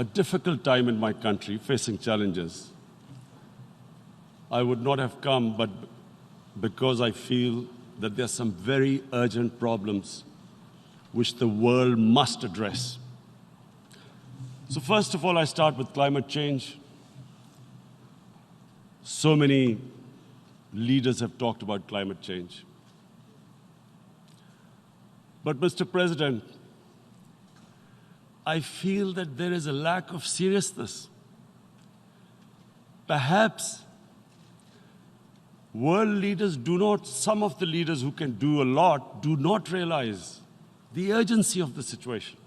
a difficult time in my country, facing challenges. I would not have come, but because I feel that there are some very urgent problems which the world must address. So first of all, I start with climate change. So many leaders have talked about climate change. But Mr. President, I feel that there is a lack of seriousness. Perhaps world leaders some of the leaders who can do a lot, do not realize the urgency of the situation.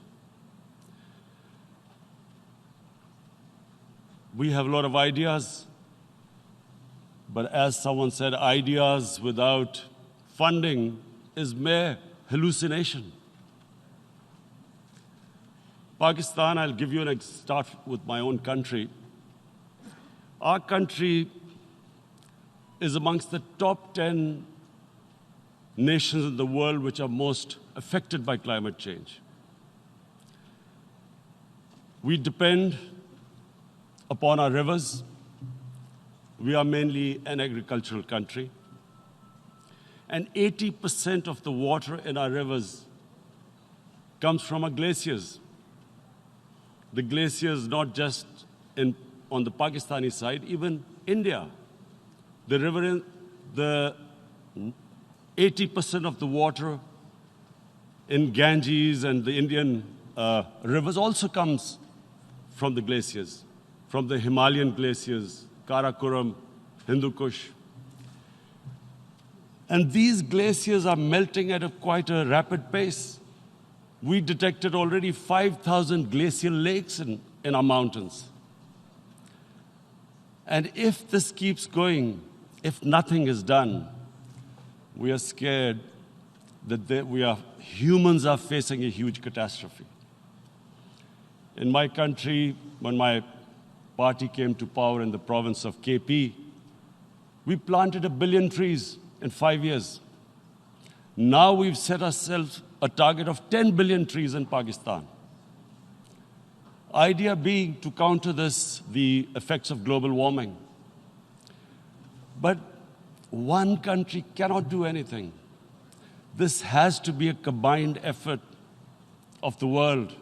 We have a lot of ideas, but as someone said, ideas without funding is mere hallucination. Pakistan, I'll give you start with my own country. Our country is amongst the top 10 nations in the world which are most affected by climate change. We depend upon our rivers. We are mainly an agricultural country. And 80% of the water in our rivers comes from our glaciers. The glaciers not just on the Pakistani side, even India. The 80% of the water in Ganges and the Indian rivers also comes from the glaciers, from the Himalayan glaciers, Karakoram, Hindu Kush. And these glaciers are melting at quite a rapid pace. We detected already 5,000 glacial lakes in our mountains. And if this keeps going, if nothing is done, we are scared that humans are facing a huge catastrophe. In my country, when my party came to power in the province of KP, we planted 1 billion trees in 5 years. Now we've set ourselves a target of 10 billion trees in Pakistan. Idea being to counter the effects of global warming. But one country cannot do anything. This has to be a combined effort of the world.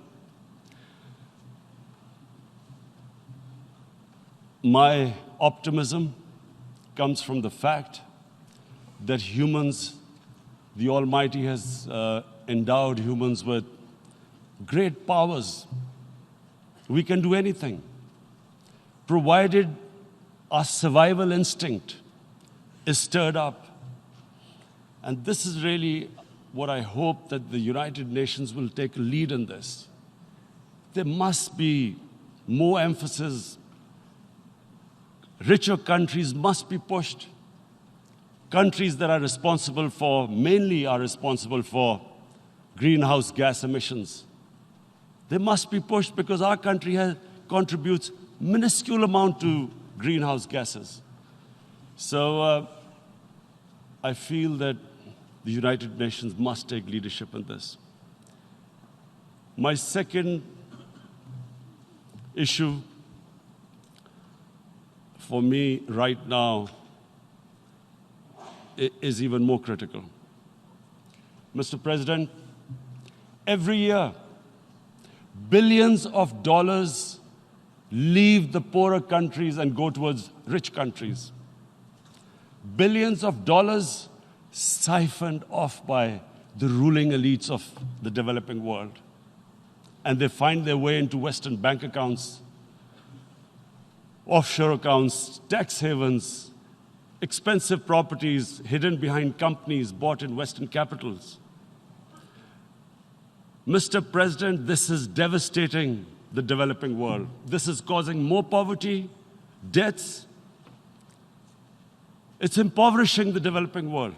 My optimism comes from the fact that humans, the Almighty has endowed humans with great powers. We can do anything, provided our survival instinct is stirred up. And this is really what I hope that the United Nations will take a lead in this. There must be more emphasis. Richer countries must be pushed. Countries that are mainly responsible for greenhouse gas emissions. They must be pushed because our country contributes minuscule amount to greenhouse gases. So I feel that the United Nations must take leadership in this. My second issue for me right now is even more critical. Mr. President, every year, billions of dollars leave the poorer countries and go towards rich countries. Billions of dollars siphoned off by the ruling elites of the developing world. And they find their way into Western bank accounts, offshore accounts, tax havens, expensive properties hidden behind companies bought in Western capitals. Mr. President, this is devastating the developing world. This is causing more poverty, debts. It's impoverishing the developing world.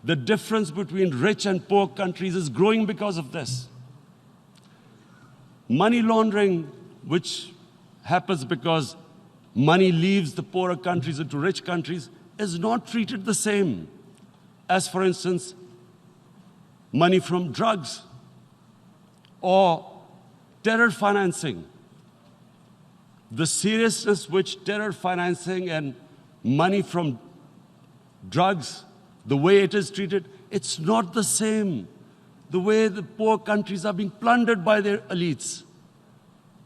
The difference between rich and poor countries is growing because of this. Money laundering, which happens because money leaves the poorer countries into rich countries, is not treated the same as, for instance, money from drugs or terror financing. the seriousness which terror financing and money from drugs, the way it is treated, it's not the same. The way the poor countries are being plundered by their elites.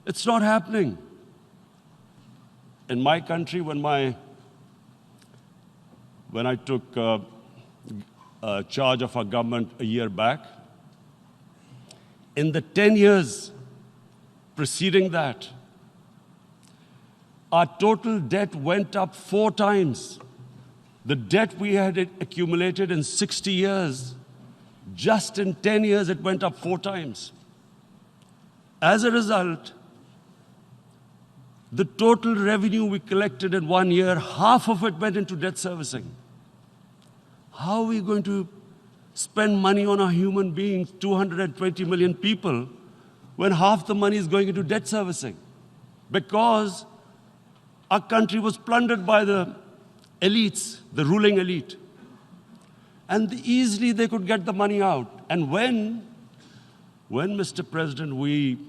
It's not happening. In my country, when I took charge of our government a year back, in the 10 years preceding that, our total debt went up 4 times. The debt we had accumulated in 60 years, just in 10 years, it went up 4 times. As a result, the total revenue we collected in 1 year, half of it went into debt servicing. How are we going to spend money on our human beings, 220 million people, when half the money is going into debt servicing? Because our country was plundered by the elites, the ruling elite. And easily they could get the money out. And when Mr. President, we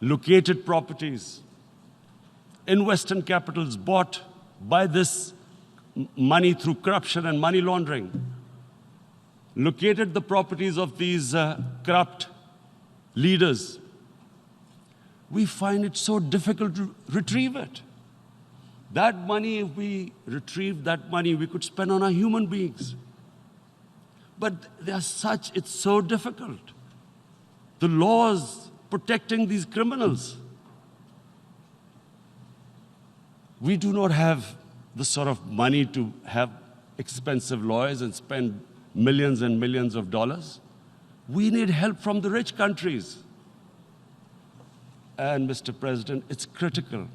located properties in Western capitals bought by this money through corruption and money laundering, located the properties of these corrupt leaders, we find it so difficult to retrieve it. That money, if we retrieved that money, we could spend on our human beings. But it's so difficult. The laws protecting these criminals. We do not have the sort of money to have expensive lawyers and spend millions and millions of dollars. We need help from the rich countries. And Mr. President, it's critical.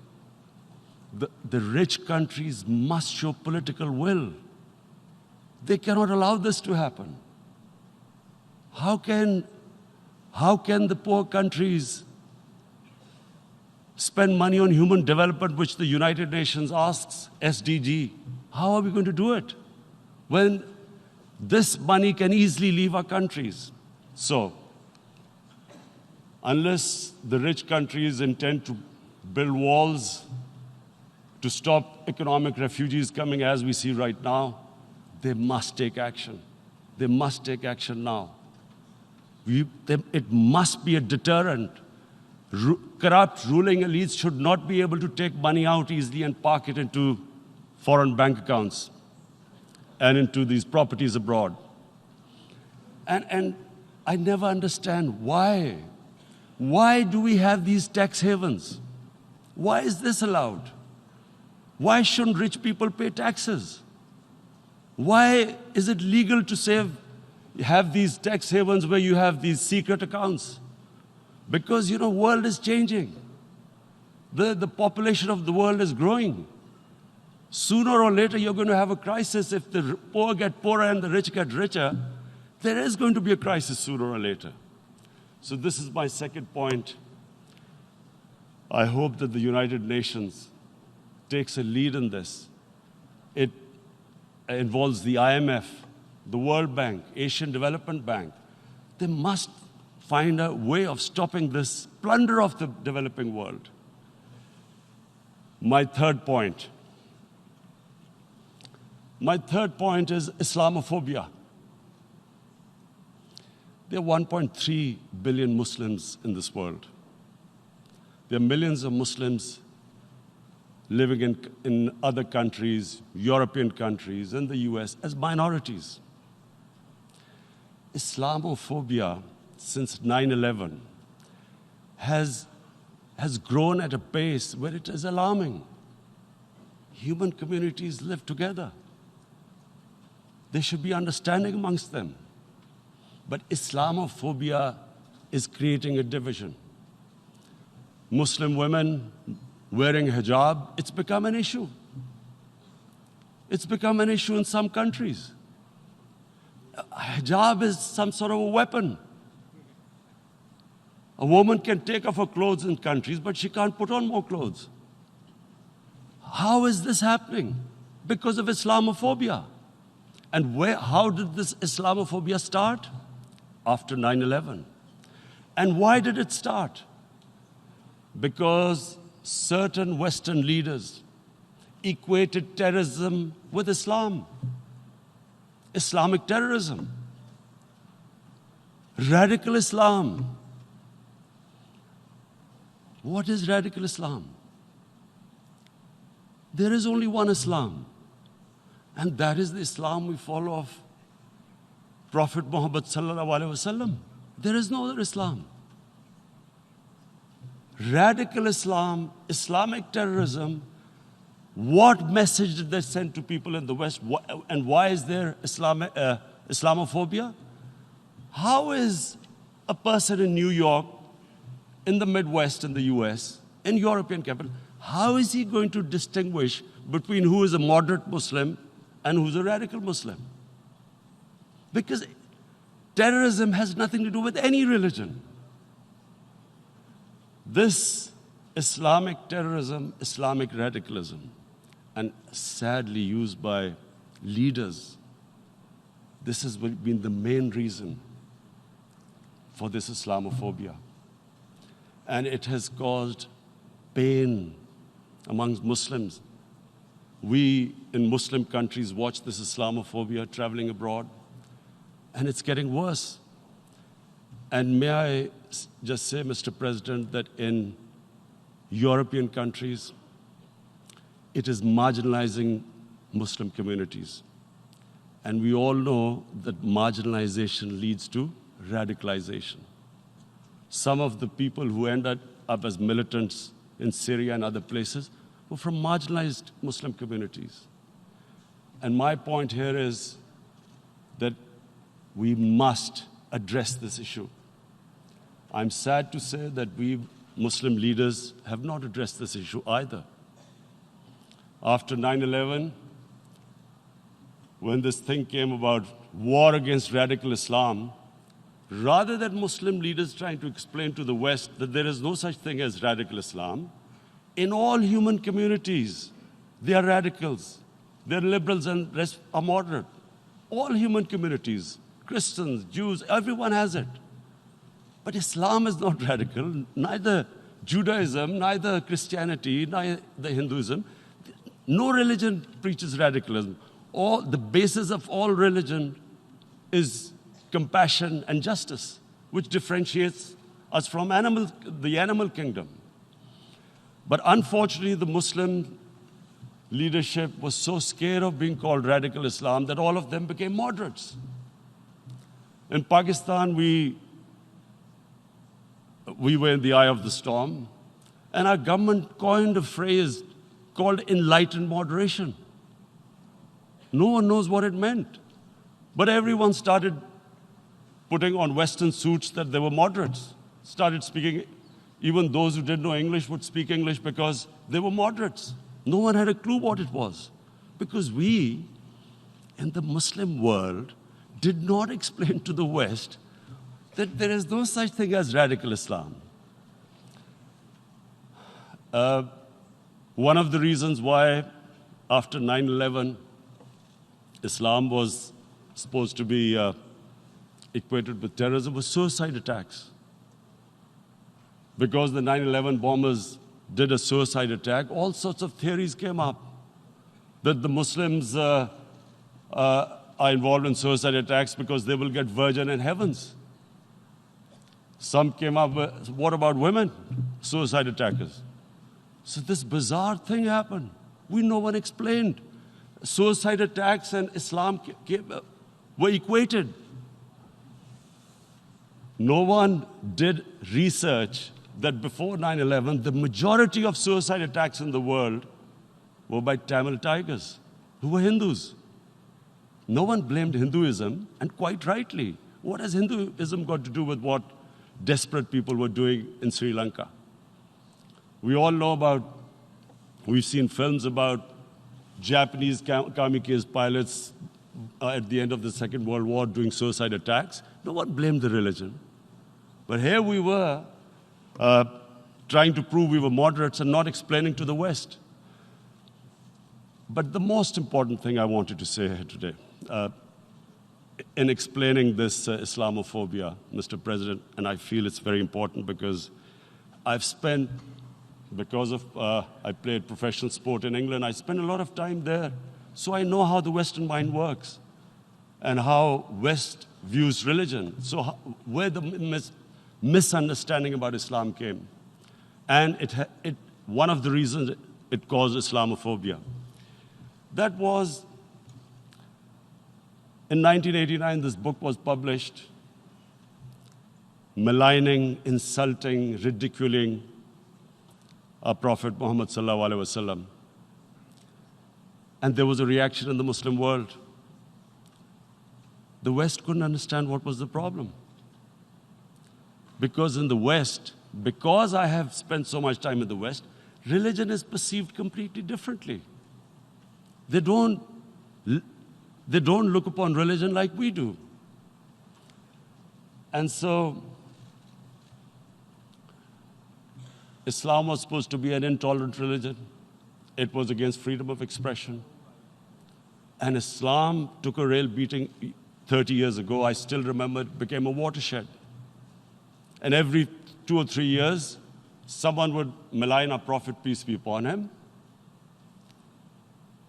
The rich countries must show political will. They cannot allow this to happen. How can the poor countries spend money on human development, which the United Nations asks, SDG? How are we going to do it when this money can easily leave our countries? So, unless the rich countries intend to build walls to stop economic refugees coming as we see right now, they must take action. They must take action now. It must be a deterrent. Corrupt ruling elites should not be able to take money out easily and park it into foreign bank accounts and into these properties abroad. And I never understand why. Why do we have these tax havens? Why is this allowed? Why shouldn't rich people pay taxes? Why is it legal to have these tax havens where you have these secret accounts? Because, the world is changing. The population of the world is growing. Sooner or later, you're going to have a crisis. If the poor get poorer and the rich get richer, there is going to be a crisis sooner or later. So this is my second point. I hope that the United Nations takes a lead in this. It involves the IMF, the World Bank, Asian Development Bank. They must find a way of stopping this plunder of the developing world. My third point is Islamophobia. There are 1.3 billion Muslims in this world. There are millions of Muslims living in other countries, European countries, and the US as minorities. Islamophobia, since 9/11, has grown at a pace where it is alarming. Human communities live together. There should be understanding amongst them. But Islamophobia is creating a division. Muslim women wearing hijab, it's become an issue. It's become an issue in some countries. Hijab is some sort of a weapon. A woman can take off her clothes in countries, but she can't put on more clothes. How is this happening? Because of Islamophobia. And how did this Islamophobia start? After 9/11. And why did it start? Because certain Western leaders equated terrorism with Islam, Islamic terrorism, radical Islam. What is radical Islam? There is only one Islam, and that is the Islam we follow of Prophet Muhammad sallallahu alaihi wasallam. There is no other Islam. Radical Islam, Islamic terrorism, what message did they send to people in the West? And why is there Islamophobia? How is a person in New York, in the Midwest, in the US, in European capital, how is he going to distinguish between who is a moderate Muslim and who's a radical Muslim? Because terrorism has nothing to do with any religion. This Islamic terrorism, Islamic radicalism, and sadly used by leaders, this has been the main reason for this Islamophobia. And it has caused pain amongst Muslims. We in Muslim countries watch this Islamophobia traveling abroad, and it's getting worse. And may I just say, Mr. President, that in European countries, it is marginalizing Muslim communities. And we all know that marginalization leads to radicalization. Some of the people who ended up as militants in Syria and other places were from marginalized Muslim communities. And my point here is that we must address this issue. I'm sad to say that we Muslim leaders have not addressed this issue either. After 9/11, when this thing came about war against radical Islam, rather than Muslim leaders trying to explain to the West that there is no such thing as radical Islam, in all human communities, they are radicals. They're liberals and rest are moderate. All human communities, Christians, Jews, everyone has it. But Islam is not radical, neither Judaism, neither Christianity, neither Hinduism. No religion preaches radicalism. The basis of all religion is compassion and justice, which differentiates us from the animal kingdom. But unfortunately, the Muslim leadership was so scared of being called radical Islam that all of them became moderates. In Pakistan, we were in the eye of the storm, and our government coined a phrase called enlightened moderation. No one knows what it meant, but everyone started putting on Western suits that they were moderates, started speaking. Even those who didn't know English would speak English because they were moderates. No one had a clue what it was, because we, in the Muslim world, did not explain to the West that there is no such thing as radical Islam. One of the reasons why, after 9/11, Islam was supposed to be equated with terrorism was suicide attacks. Because the 9/11 bombers did a suicide attack, all sorts of theories came up that the Muslims are involved in suicide attacks because they will get virgin in heavens. Some came up with, what about women, suicide attackers? So this bizarre thing happened. No one explained. Suicide attacks and Islam were equated. No one did research that before 9/11, the majority of suicide attacks in the world were by Tamil Tigers, who were Hindus. No one blamed Hinduism, and quite rightly. What has Hinduism got to do with what desperate people were doing in Sri Lanka? We all know we've seen films about Japanese kamikaze pilots at the end of the Second World War doing suicide attacks. No one blamed the religion. But here we were, trying to prove we were moderates and not explaining to the West. But the most important thing I wanted to say here today, in explaining this Islamophobia, Mr. President, and I feel it's very important because I've spent because of I played professional sport in England. I spent a lot of time there, so I know how the Western mind works and how West views religion. So where the misunderstanding about Islam came, and one of the reasons it caused Islamophobia. That was in 1989. This book was published, maligning, insulting, ridiculing our Prophet Muhammad sallallahu alaihi wasallam. And there was a reaction in the Muslim world. The West couldn't understand what was the problem. Because in the West, because I have spent so much time in the West, religion is perceived completely differently. They don't look upon religion like we do. And so, Islam was supposed to be an intolerant religion. It was against freedom of expression. And Islam took a real beating 30 years ago. I still remember it became a watershed. And every 2 or 3 years, someone would malign our Prophet, peace be upon him.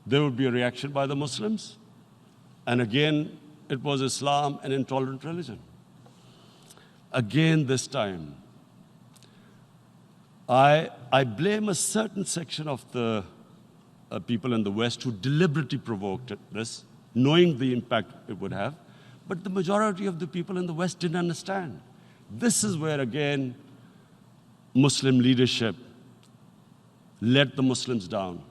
There would be a reaction by the Muslims. And again, it was Islam, an intolerant religion. Again, this time, I blame a certain section of the people in the West who deliberately provoked this, knowing the impact it would have. But the majority of the people in the West didn't understand. This is where, again, Muslim leadership let the Muslims down.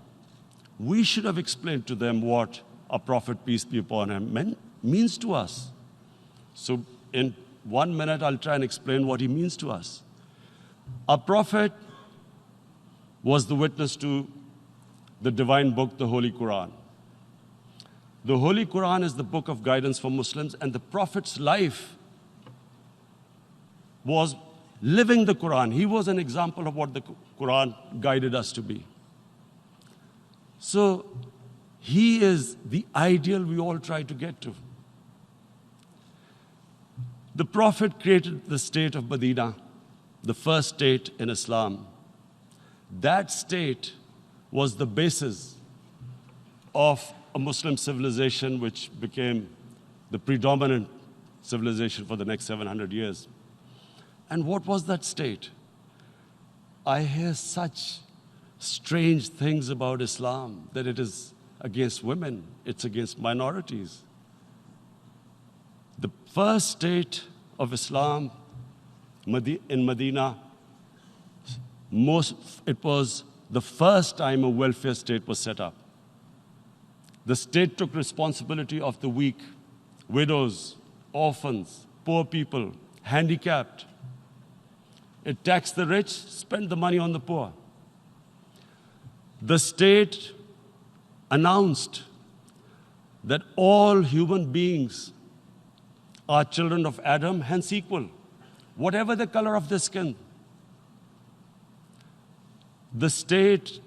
We should have explained to them what our Prophet, peace be upon him, means to us. So in 1 minute, I'll try and explain what he means to us. Our Prophet was the witness to the divine book, the Holy Quran. The Holy Quran is the book of guidance for Muslims, and the Prophet's life was living the Quran. He was an example of what the Quran guided us to be. So he is the ideal we all try to get to. The Prophet created the state of Medina, the first state in Islam. That state was the basis of a Muslim civilization which became the predominant civilization for the next 700 years. And what was that state? I hear such strange things about Islam, that it is against women, it's against minorities. The first state of Islam in Medina, it was the first time a welfare state was set up. The state took responsibility of the weak, widows, orphans, poor people, handicapped. It taxed the rich, spent the money on the poor. The state announced that all human beings are children of Adam, hence equal, whatever the color of their skin. The state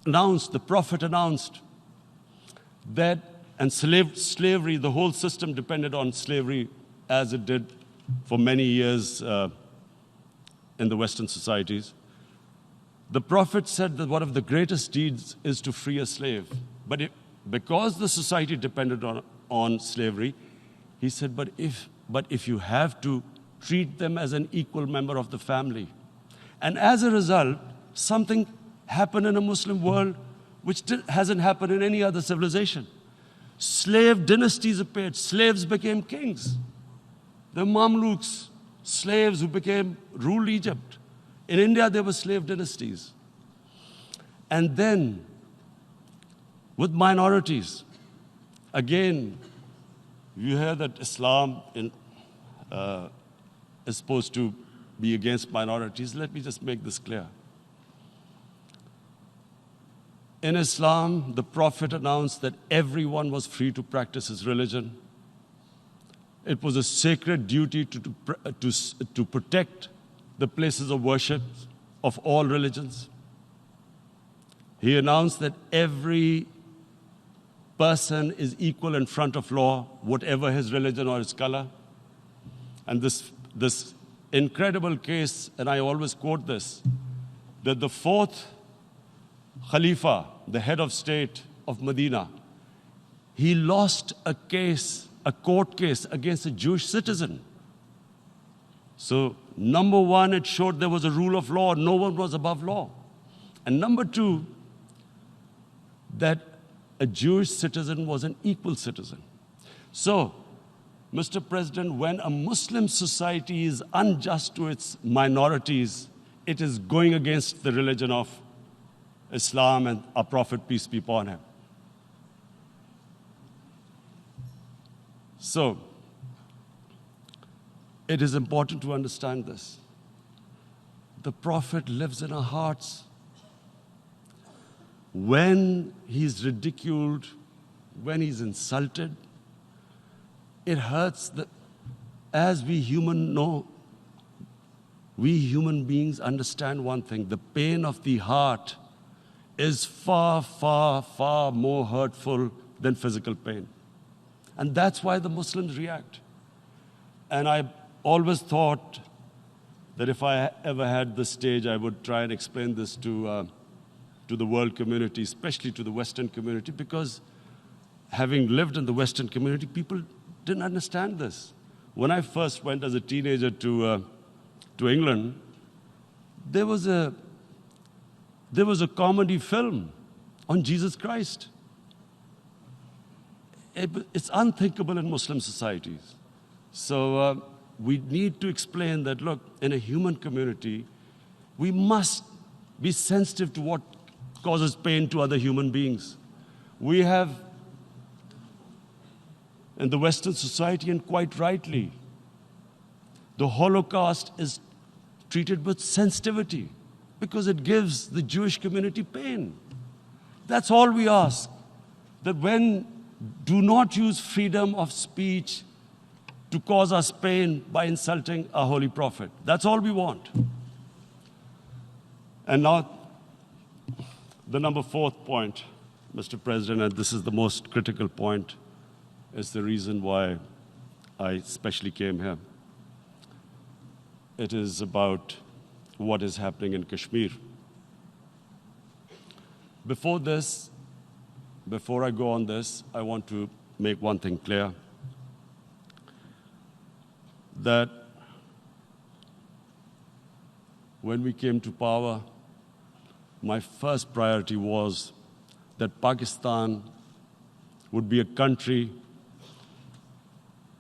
announced, the Prophet announced that, and slavery, the whole system depended on slavery as it did for many years in the Western societies. The Prophet said that one of the greatest deeds is to free a slave. But because the society depended on slavery, he said, but if you have to, treat them as an equal member of the family. And as a result, something happened in a Muslim world which hasn't happened in any other civilization. Slave dynasties appeared. Slaves became kings. The Mamluks, slaves who ruled Egypt. In India, there were slave dynasties. And then, with minorities, again, you hear that Islam is supposed to be against minorities. Let me just make this clear. In Islam, the Prophet announced that everyone was free to practice his religion. It was a sacred duty to protect the places of worship of all religions. He announced that every person is equal in front of law, whatever his religion or his color. And this incredible case, and I always quote this, that the fourth Khalifa, the head of state of Medina, he lost a case, a court case against a Jewish citizen. So, number one, it showed there was a rule of law. No one was above law. And number two, that a Jewish citizen was an equal citizen. So, Mr. President, when a Muslim society is unjust to its minorities, it is going against the religion of Islam and our Prophet, peace be upon him. So, it is important to understand this. The Prophet lives in our hearts. When he's ridiculed, when he's insulted, it hurts. As we human beings understand one thing: the pain of the heart is far, far, far more hurtful than physical pain. And that's why the Muslims react. And I always thought that if I ever had the stage, I would try and explain this to the world community, especially to the Western community, because having lived in the Western community, people didn't understand this. When I first went as a teenager to England, there was a comedy film on Jesus Christ. It's unthinkable in Muslim societies. So we need to explain that, look, in a human community, we must be sensitive to what causes pain to other human beings. We have, in the Western society, and quite rightly, the Holocaust is treated with sensitivity because it gives the Jewish community pain. That's all we ask. That do not use freedom of speech to cause us pain by insulting our Holy Prophet. That's all we want. And now, the number fourth point, Mr. President, and this is the most critical point, is the reason why I especially came here. It is about what is happening in Kashmir. Before I go on this, I want to make one thing clear, that when we came to power, my first priority was that Pakistan would be a country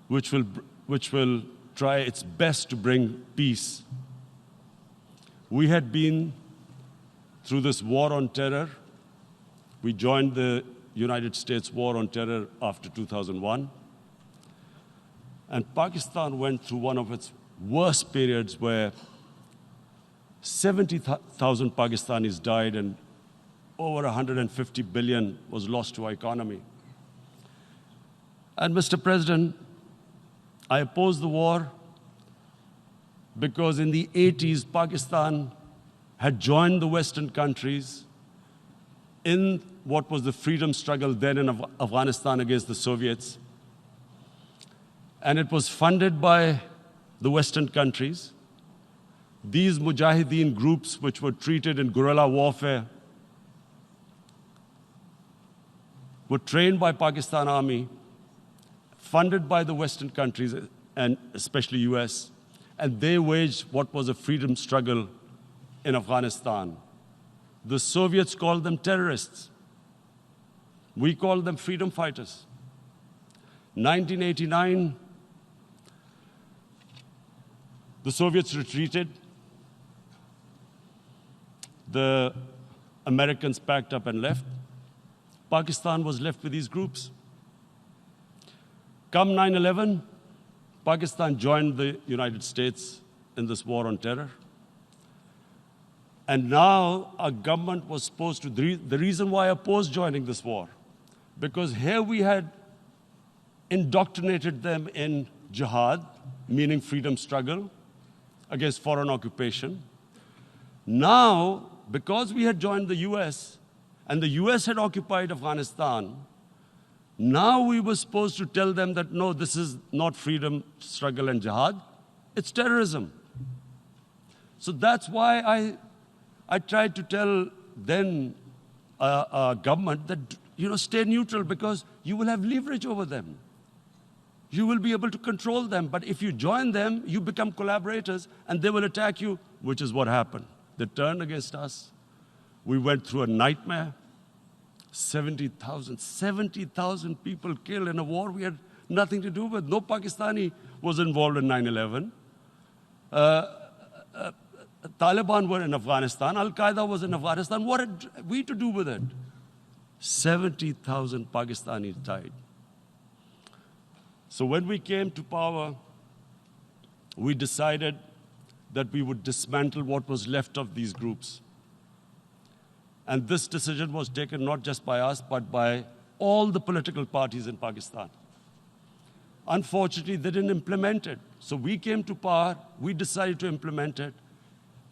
which will try its best to bring peace. We had been through this war on terror. We joined the United States war on terror after 2001. And Pakistan went through one of its worst periods where 70,000 Pakistanis died and over 150 billion was lost to our economy. And Mr. President, I opposed the war because in the 80s, Pakistan had joined the Western countries in what was the freedom struggle then in Afghanistan against the Soviets. And it was funded by the Western countries. These Mujahideen groups, which were treated in guerrilla warfare, were trained by Pakistan Army, funded by the Western countries, and especially US, and they waged what was a freedom struggle in Afghanistan. The Soviets called them terrorists. We called them freedom fighters. 1989, the Soviets retreated. The Americans packed up and left. Pakistan was left with these groups. Come 9/11, Pakistan joined the United States in this war on terror. And now our government was supposed to, the reason why I opposed joining this war, because here we had indoctrinated them in jihad, meaning freedom struggle against foreign occupation. Now, because we had joined the US, and the US had occupied Afghanistan, now we were supposed to tell them that, no, this is not freedom struggle and jihad, it's terrorism. So that's why I tried to tell then government that, stay neutral because you will have leverage over them. You will be able to control them. But if you join them, you become collaborators and they will attack you, which is what happened. They turned against us. We went through a nightmare. 70,000 people killed in a war we had nothing to do with. No Pakistani was involved in 9/11. Taliban were in Afghanistan. Al-Qaeda was in Afghanistan. What had we to do with it? 70,000 Pakistanis died. So when we came to power, we decided that we would dismantle what was left of these groups. And this decision was taken not just by us, but by all the political parties in Pakistan. Unfortunately, they didn't implement it. So we came to power, we decided to implement it,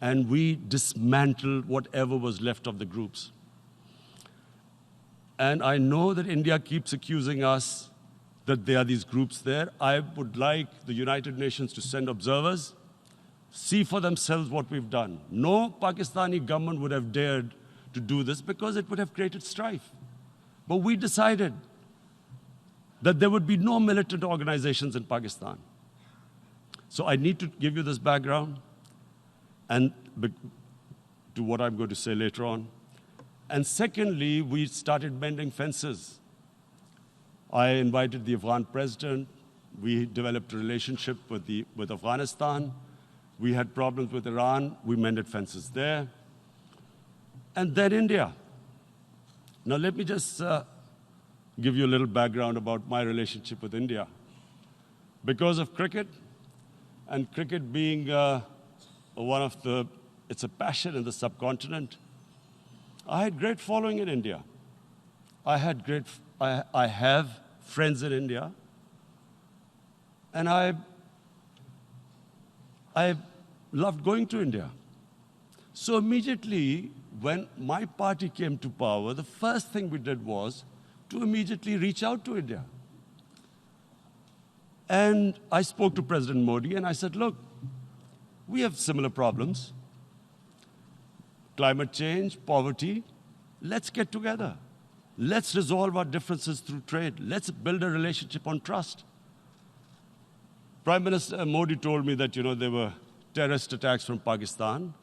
and we dismantled whatever was left of the groups. And I know that India keeps accusing us that there are these groups there. I would like the United Nations to send observers, see for themselves what we've done. No Pakistani government would have dared to do this because it would have created strife. But we decided that there would be no militant organizations in Pakistan. So I need to give you this background and to what I'm going to say later on. And secondly, we started mending fences. I invited the Afghan president. We developed a relationship with Afghanistan. We had problems with Iran. We mended fences there. And then India. Now let me just give you a little background about my relationship with India. Because of cricket, and cricket being it's a passion in the subcontinent, I had great following in India. I have friends in India, and I loved going to India. So immediately, when my party came to power, the first thing we did was to immediately reach out to India. And I spoke to President Modi, and I said, look, we have similar problems. Climate change, poverty, let's get together. Let's resolve our differences through trade. Let's build a relationship on trust. Prime Minister Modi told me that, there were terrorist attacks from Pakistan.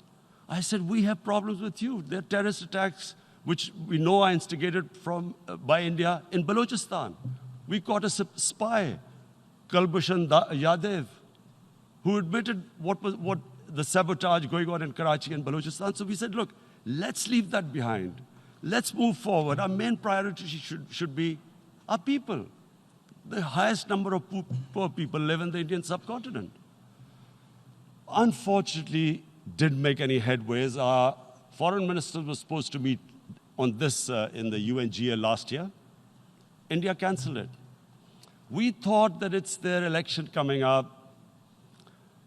I said, we have problems with you. There are terrorist attacks which we know are instigated by India in Balochistan. We caught a spy, Kulbhushan Yadav, who admitted what the sabotage going on in Karachi and Balochistan. So we said, look, let's leave that behind. Let's move forward. Our main priority should be our people. The highest number of poor people live in the Indian subcontinent. Unfortunately, didn't make any headways. Our foreign minister was supposed to meet on this in the UNGA last year. India canceled it. We thought that it's their election coming up.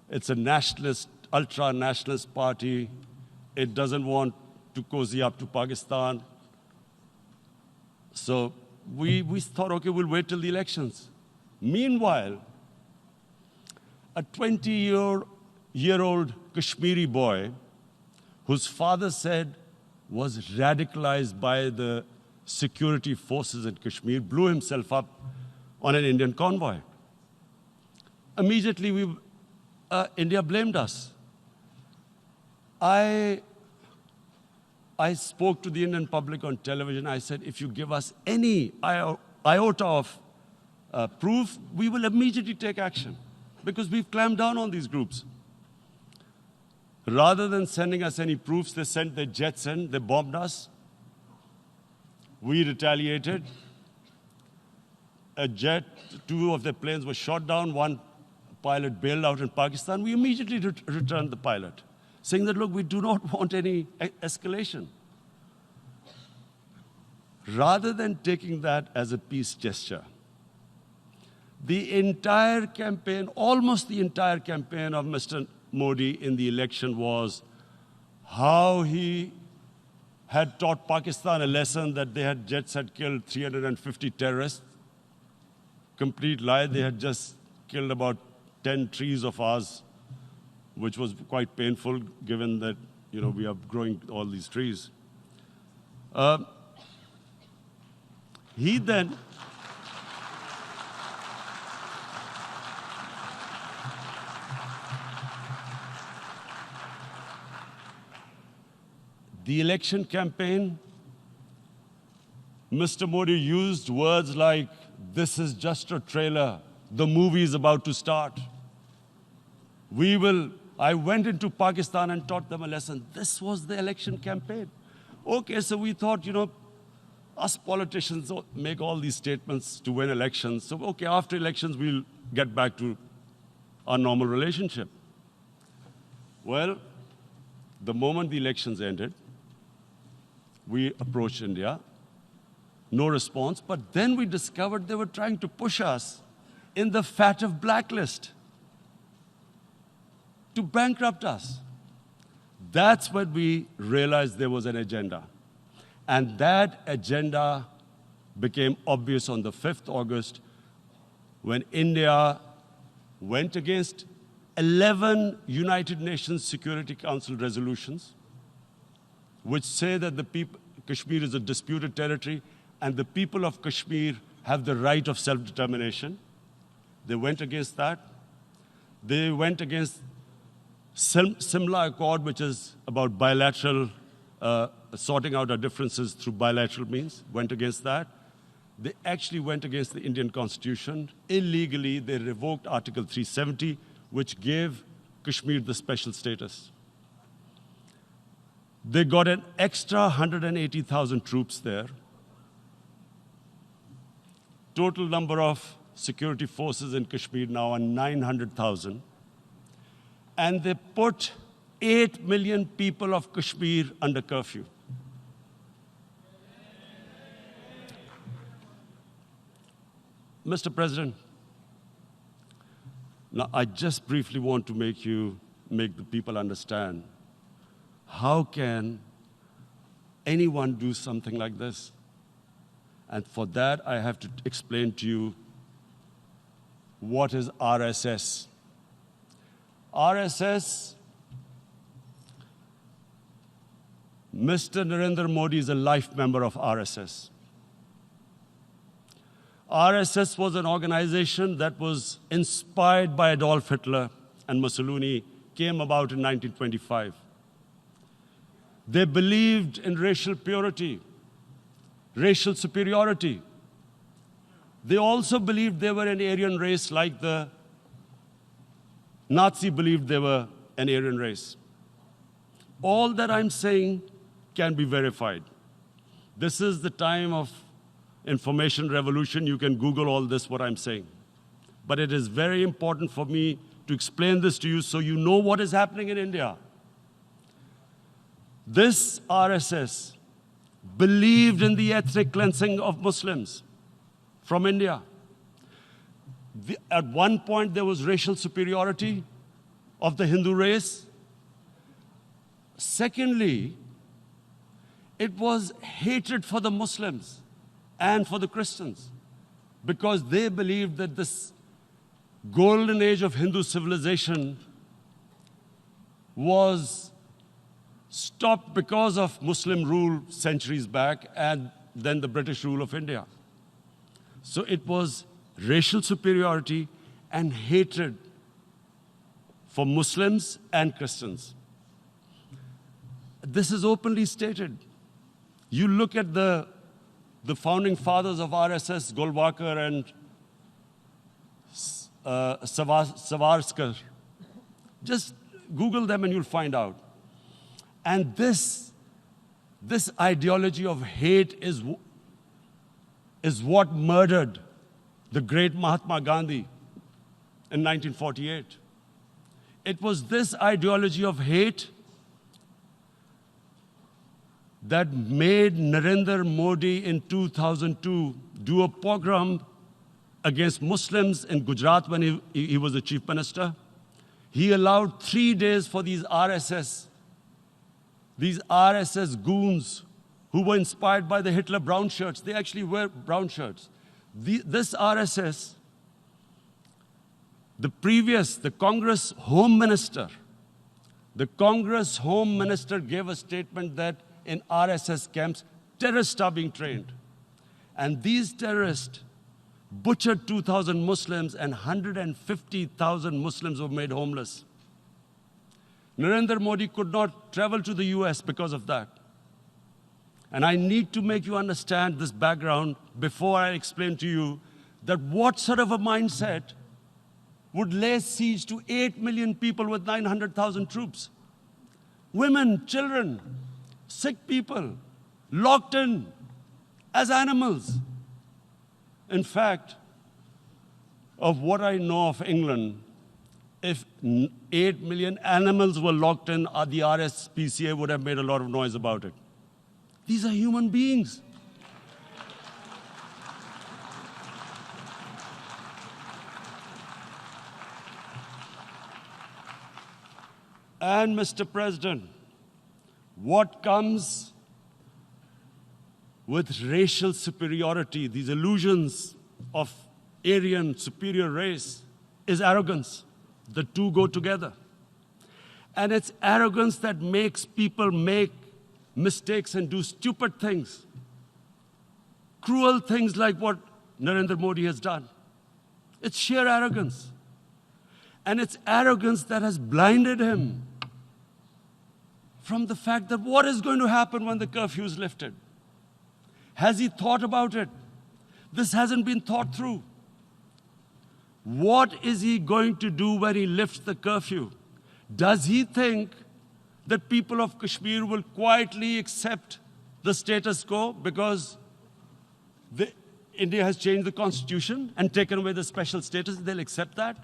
It's a nationalist, ultra-nationalist party. It doesn't want to cozy up to Pakistan. So we thought, okay, we'll wait till the elections. Meanwhile, a 20-year-old Kashmiri boy, whose father said was radicalized by the security forces in Kashmir, blew himself up on an Indian convoy. Immediately, India blamed us. I spoke to the Indian public on television. I said, if you give us any iota of proof, we will immediately take action because we've clamped down on these groups. Rather than sending us any proofs, they sent their jets in, they bombed us. We retaliated. Two of their planes were shot down, one pilot bailed out in Pakistan. We immediately returned the pilot, saying that, look, we do not want any escalation. Rather than taking that as a peace gesture, the entire campaign, almost the entire campaign of Mr. Modi in the election was how he had taught Pakistan a lesson that jets had killed 350 terrorists. Complete lie, they had just killed about 10 trees of ours, which was quite painful given that we are growing all these trees. He then, the election campaign, Mr. Modi used words like, "This is just a trailer. The movie is about to start. I went into Pakistan and taught them a lesson." This was the election campaign. Okay, so we thought, us politicians make all these statements to win elections. So, okay, after elections, we'll get back to our normal relationship. Well, the moment the elections ended, we approached India. No response, but then we discovered they were trying to push us in the FATF blacklist to bankrupt us. That's when we realized there was an agenda. And that agenda became obvious on the 5th August when India went against 11 United Nations Security Council resolutions, which say that Kashmir is a disputed territory and the people of Kashmir have the right of self-determination. They went against that. They went against Simla Accord, which is about bilateral, sorting out our differences through bilateral means, went against that. They actually went against the Indian Constitution. Illegally, they revoked Article 370, which gave Kashmir the special status. They got an extra 180,000 troops there. Total number of security forces in Kashmir now are 900,000. And they put 8 million people of Kashmir under curfew. Mr. President, now I just briefly want to make the people understand, how can anyone do something like this? And for that, I have to explain to you what is RSS. RSS, Mr. Narendra Modi is a life member of RSS. RSS was an organization that was inspired by Adolf Hitler and Mussolini, came about in 1925. They believed in racial purity, racial superiority. They also believed they were an Aryan race like the Nazi believed they were an Aryan race. All that I'm saying can be verified. This is the time of information revolution. You can Google all this, what I'm saying. But it is very important for me to explain this to you so you know what is happening in India. This RSS believed in the ethnic cleansing of Muslims from India. At one point, there was racial superiority of the Hindu race. Secondly, it was hatred for the Muslims and for the Christians, because they believed that this golden age of Hindu civilization was stopped because of Muslim rule centuries back and then the British rule of India. So it was racial superiority and hatred for Muslims and Christians. This is openly stated. You look at the founding fathers of RSS, Golwalkar and Savarkar. Just Google them and you'll find out. And this ideology of hate is what murdered the great Mahatma Gandhi in 1948. It was this ideology of hate that made Narendra Modi in 2002 do a pogrom against Muslims in Gujarat when he was the chief minister. He allowed 3 days for these RSS goons who were inspired by the Hitler brown shirts. They actually wear brown shirts. This RSS, the Congress Home Minister The Congress Home Minister gave a statement that in RSS camps, terrorists are being trained. And these terrorists butchered 2,000 Muslims and 150,000 Muslims were made homeless. Narendra Modi could not travel to the US because of that. And I need to make you understand this background before I explain to you that what sort of a mindset would lay siege to 8 million people with 900,000 troops. Women, children, sick people, locked in as animals. In fact, of what I know of England, if 8 million animals were locked in, the RSPCA would have made a lot of noise about it. These are human beings. And Mr. President, what comes with racial superiority, these illusions of Aryan superior race, is arrogance. The two go together. And it's arrogance that makes people make mistakes and do stupid things. Cruel things like what Narendra Modi has done. It's sheer arrogance. And it's arrogance that has blinded him from the fact that what is going to happen when the curfew is lifted? Has he thought about it? This hasn't been thought through. What is he going to do when he lifts the curfew? Does he think that people of Kashmir will quietly accept the status quo because India has changed the constitution and taken away the special status? They'll accept that?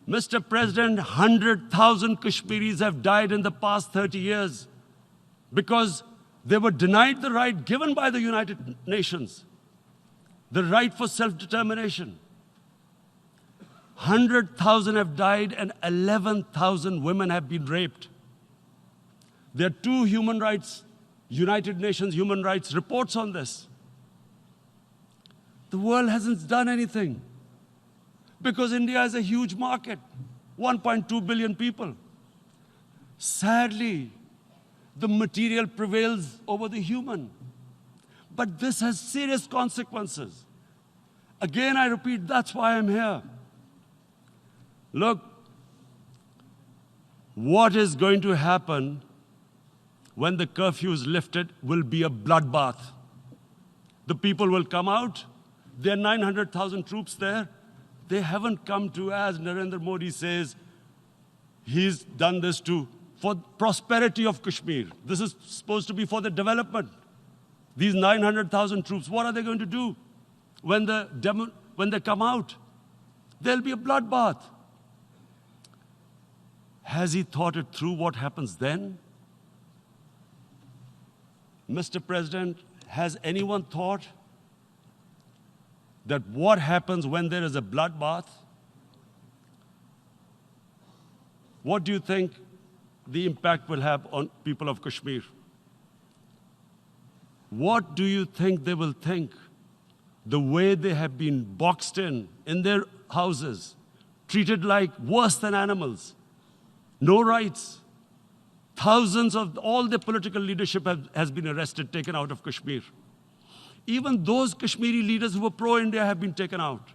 Mr. President, 100,000 Kashmiris have died in the past 30 years because they were denied the right given by the United Nations, the right for self-determination. 100,000 have died and 11,000 women have been raped. There are two United Nations human rights reports on this. The world hasn't done anything because India is a huge market, 1.2 billion people. Sadly, the material prevails over the human. But this has serious consequences. Again, I repeat, that's why I'm here. Look, what is going to happen when the curfew is lifted will be a bloodbath. The people will come out. There are 900,000 troops there. They haven't come to, as Narendra Modi says, he's done this for prosperity of Kashmir. This is supposed to be for the development. These 900,000 troops, what are they going to do when they come out? There'll be a bloodbath. Has he thought it through what happens then? Mr. President, has anyone thought that what happens when there is a bloodbath? What do you think the impact will have on people of Kashmir? What do you think they will think? The way they have been boxed in their houses, treated like worse than animals, no rights. Thousands of all the political leadership has been arrested, taken out of Kashmir. Even those Kashmiri leaders who were pro-India have been taken out.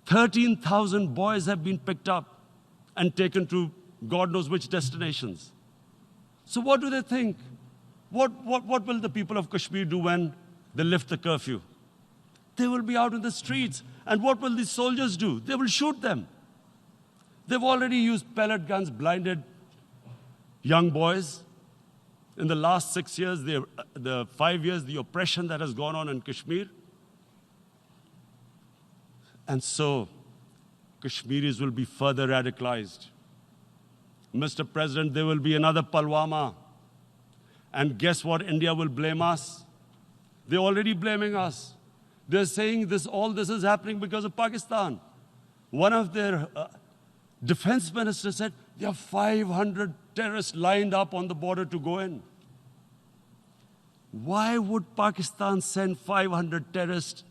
13,000 boys have been picked up and taken to God knows which destinations. So what do they think? What will the people of Kashmir do when they lift the curfew? They will be out in the streets. And what will these soldiers do? They will shoot them. They've already used pellet guns, blinded young boys. In the last 6 years, the 5 years, the oppression that has gone on in Kashmir. And so, Kashmiris will be further radicalized. Mr. President, there will be another Pulwama. And guess what? India will blame us. They're already blaming us. They're saying all this is happening because of Pakistan. One of their defense ministers said, there are 500 terrorists lined up on the border to go in. Why would Pakistan send 500 terrorists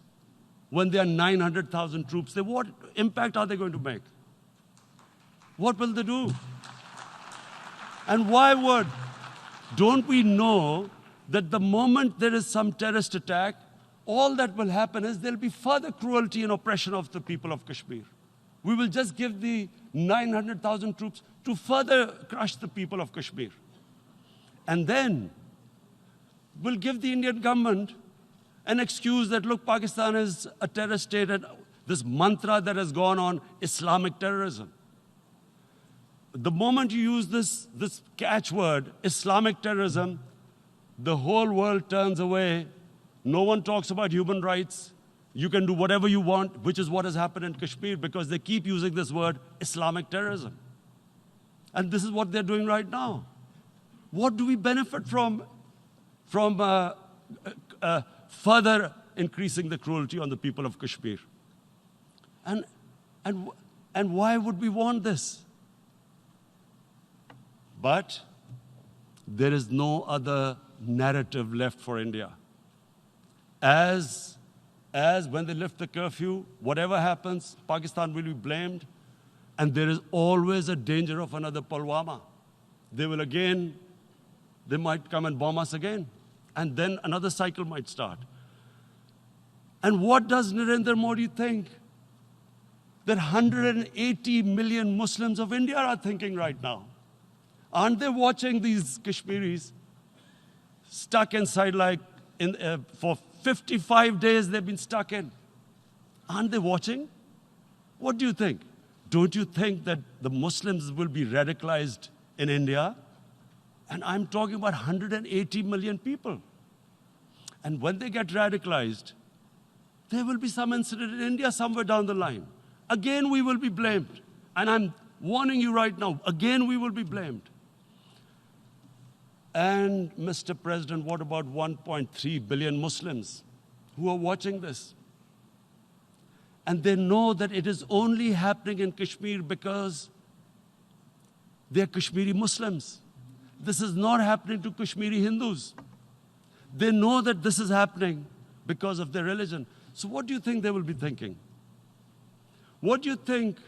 when there are 900,000 troops? What impact are they going to make? What will they do? And why would? Don't we know that the moment there is some terrorist attack, all that will happen is there'll be further cruelty and oppression of the people of Kashmir. We will just give the 900,000 troops to further crush the people of Kashmir. And then we'll give the Indian government an excuse that, look, Pakistan is a terrorist state, and this mantra that has gone on, Islamic terrorism. The moment you use this catchword, Islamic terrorism, the whole world turns away. No one talks about human rights. You can do whatever you want, which is what has happened in Kashmir, because they keep using this word, Islamic terrorism. And this is what they're doing right now. What do we benefit from further increasing the cruelty on the people of Kashmir? And why would we want this? But there is no other narrative left for India. As when they lift the curfew, whatever happens, Pakistan will be blamed, and there is always a danger of another Pulwama. They might come and bomb us again, and then another cycle might start. And what does Narendra Modi think? That 180 million Muslims of India are thinking right now. Aren't they watching these Kashmiris stuck inside for 55 days they've been stuck in? Aren't they watching? What do you think? Don't you think that the Muslims will be radicalized in India? And I'm talking about 180 million people. And when they get radicalized, there will be some incident in India somewhere down the line. Again, we will be blamed. And I'm warning you right now, again, we will be blamed. And Mr. President, what about 1.3 billion Muslims who are watching this? And they know that it is only happening in Kashmir because they're Kashmiri Muslims. This is not happening to Kashmiri Hindus. They know that this is happening because of their religion. So what do you think they will be thinking? What do you think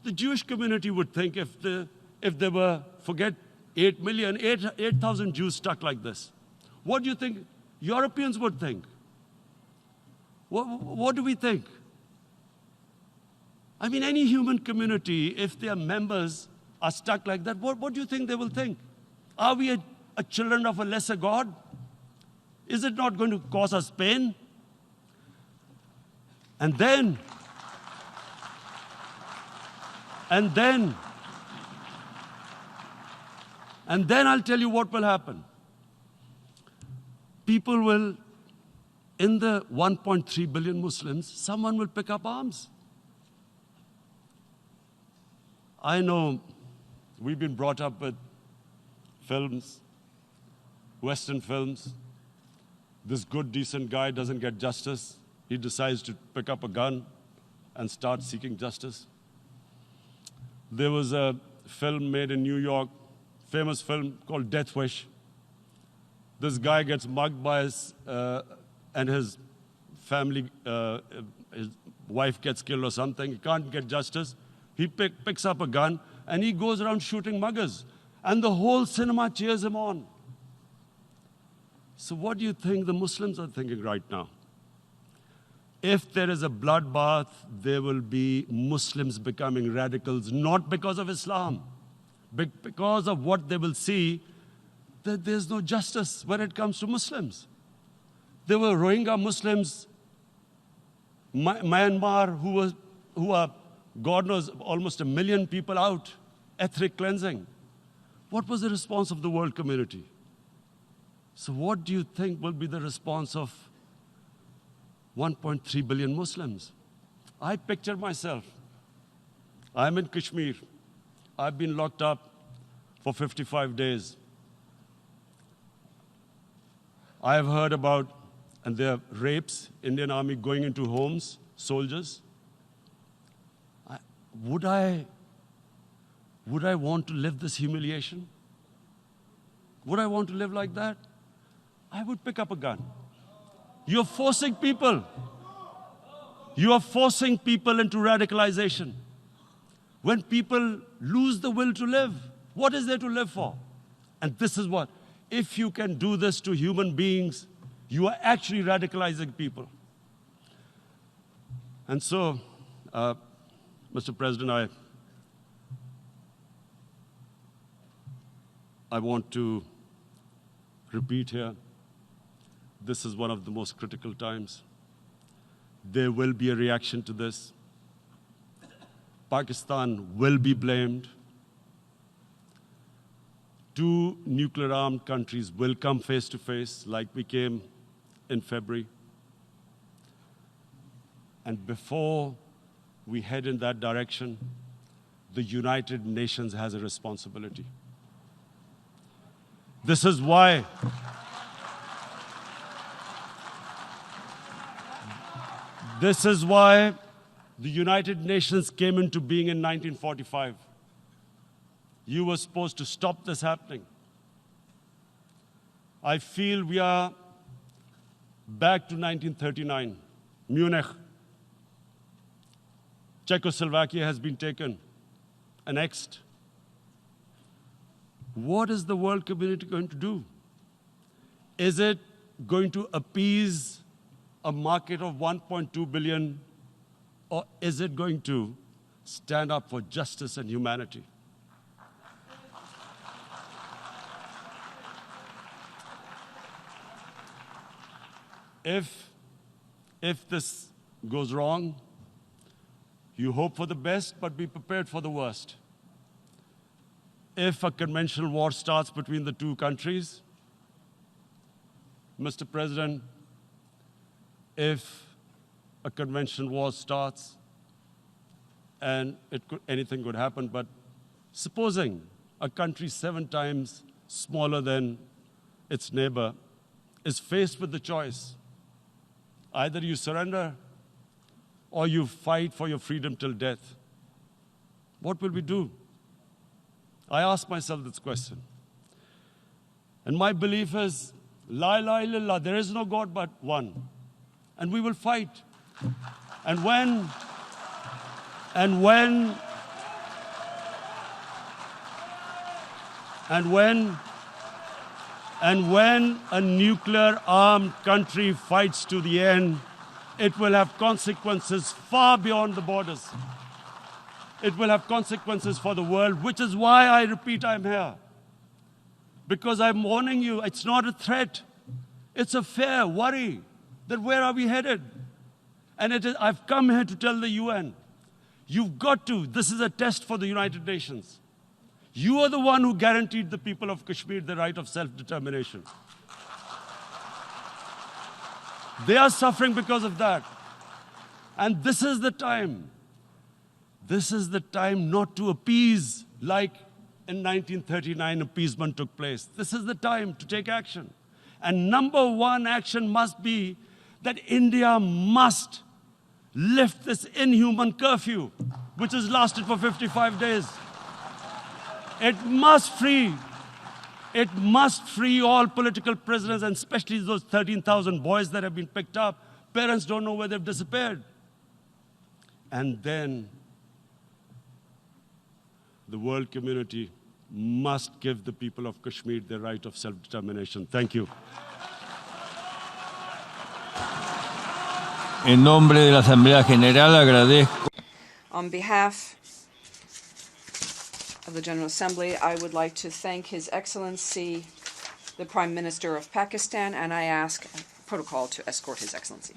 the Jewish community would think if there were, forget 8,000 Jews stuck like this? What do you think Europeans would think? What do we think? I mean, any human community, if their members are stuck like that, what do you think they will think? Are we a children of a lesser God? Is it not going to cause us pain? And then I'll tell you what will happen. People will, in the 1.3 billion Muslims, someone will pick up arms. I know we've been brought up with films, Western films. This good, decent guy doesn't get justice. He decides to pick up a gun and start seeking justice. There was a film made in New York, famous film called Death Wish. This guy gets mugged by and his family, his wife gets killed or something. He can't get justice. He picks up a gun and he goes around shooting muggers. And the whole cinema cheers him on. So what do you think the Muslims are thinking right now? If there is a bloodbath, there will be Muslims becoming radicals, not because of Islam, but because of what they will see, that there's no justice when it comes to Muslims. There were Rohingya Muslims, Myanmar, who are, God knows, almost 1 million people out, ethnic cleansing. What was the response of the world community? So what do you think will be the response of 1.3 billion Muslims? I picture myself. I'm in Kashmir. I've been locked up for 55 days. I have heard about, and there are rapes, Indian Army going into homes, soldiers. Would I want to live this humiliation? Would I want to live like that? I would pick up a gun. You're forcing people. You are forcing people into radicalization. When people lose the will to live, What is there to live for? And this is what, if you can do this to human beings, you are actually radicalizing people. And so, Mr. President, I want to repeat here, this is one of the most critical times. There will be a reaction to this. Pakistan will be blamed. Two nuclear-armed countries will come face to face like we came in February. And before we head in that direction, the United Nations has a responsibility. This is why the United Nations came into being in 1945. You were supposed to stop this happening. I feel we are back to 1939, Munich. Czechoslovakia has been taken, annexed. What is the world community going to do? Is it going to appease a market of 1.2 billion, or is it going to stand up for justice and humanity? If this goes wrong, you hope for the best, but be prepared for the worst. If a conventional war starts between the two countries, Mr. President, if a conventional war starts, and anything could happen, but supposing a country 7 times smaller than its neighbor is faced with the choice, either you surrender or you fight for your freedom till death, what will we do? I ask myself this question. And my belief is, La ilaha illallah, there is no God but one. And we will fight. And when a nuclear-armed country fights to the end, it will have consequences far beyond the borders. It will have consequences for the world, which is why I repeat I'm here. Because I'm warning you, it's not a threat. It's a fair worry that where are we headed? And I've come here to tell the UN, you've got to, this is a test for the United Nations. You are the one who guaranteed the people of Kashmir the right of self-determination. They are suffering because of that. And this is the time. This is the time not to appease like in 1939 appeasement took place. This is the time to take action. And number one action must be that India must lift this inhuman curfew, which has lasted for 55 days. It must free all political prisoners, and especially those 13,000 boys that have been picked up. Parents don't know where they've disappeared. And then the world community must give the people of Kashmir the right of self-determination. Thank you. En nombre de la Asamblea General agradezco. On behalf of the General Assembly, I would like to thank His Excellency, the Prime Minister of Pakistan, and I ask protocol to escort His Excellency.